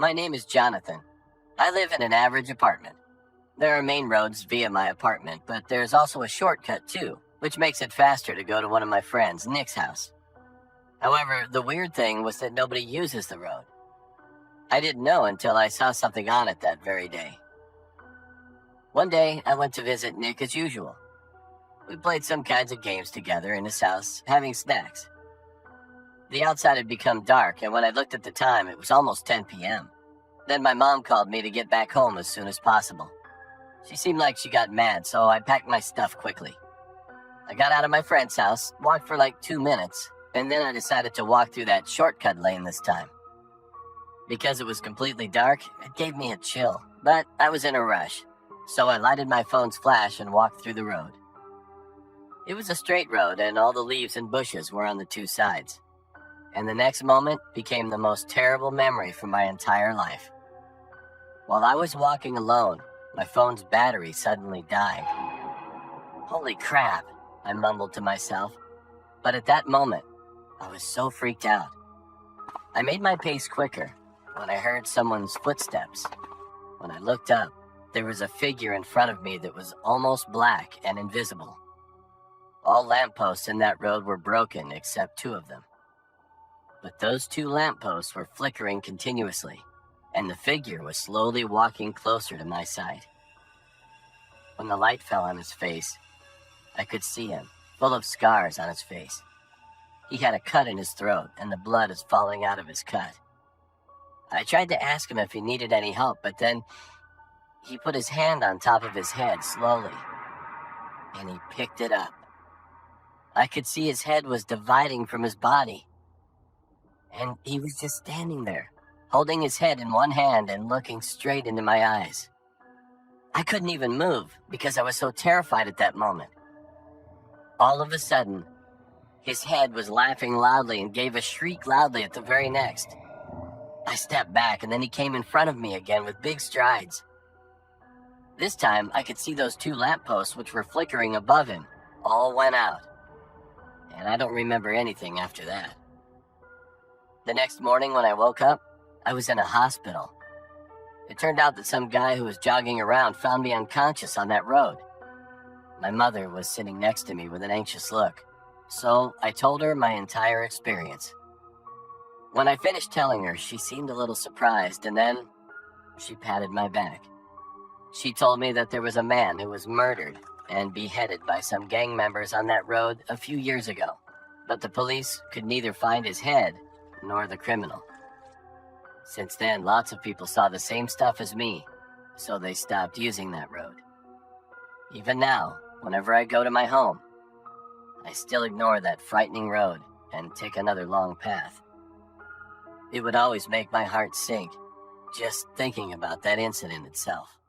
My name is Jonathan. I live in an average apartment. There are main roads via my apartment, but there's also a shortcut too, which makes it faster to go to one of my friends, Nick's house. However, the weird thing was that nobody uses the road. I didn't know until I saw something on it that very day. One day, I went to visit Nick as usual. We played some kinds of games together in his house, having snacks. The outside had become dark, and when I looked at the time, it was almost 10 p.m. Then my mom called me to get back home as soon as possible. She seemed like she got mad, so I packed my stuff quickly. I got out of my friend's house, walked for like 2 minutes, and then I decided to walk through that shortcut lane this time. Because it was completely dark, it gave me a chill, but I was in a rush, so I lighted my phone's flash and walked through the road. It was a straight road, and all the leaves and bushes were on the two sides. And the next moment became the most terrible memory for my entire life. While I was walking alone, my phone's battery suddenly died. Holy crap, I mumbled to myself. But at that moment, I was so freaked out. I made my pace quicker when I heard someone's footsteps. When I looked up, there was a figure in front of me that was almost black and invisible. All lampposts in that road were broken except 2 of them. But those 2 lampposts were flickering continuously, and the figure was slowly walking closer to my side. When the light fell on his face, I could see him, full of scars on his face. He had a cut in his throat, and the blood is falling out of his cut. I tried to ask him if he needed any help, but then he put his hand on top of his head slowly, and he picked it up. I could see his head was dividing from his body. And he was just standing there, holding his head in one hand and looking straight into my eyes. I couldn't even move because I was so terrified at that moment. All of a sudden, his head was laughing loudly and gave a shriek loudly at the very next. I stepped back, and then he came in front of me again with big strides. This time, I could see those 2 lampposts which were flickering above him all went out. And I don't remember anything after that. The next morning when I woke up, I was in a hospital. It turned out that some guy who was jogging around found me unconscious on that road. My mother was sitting next to me with an anxious look, so I told her my entire experience. When I finished telling her, she seemed a little surprised, and then she patted my back. She told me that there was a man who was murdered and beheaded by some gang members on that road a few years ago, but the police could neither find his head nor the criminal. Since then, lots of people saw the same stuff as me, so they stopped using that road. Even now, whenever I go to my home, I still ignore that frightening road and take another long path. It would always make my heart sink just thinking about that incident itself.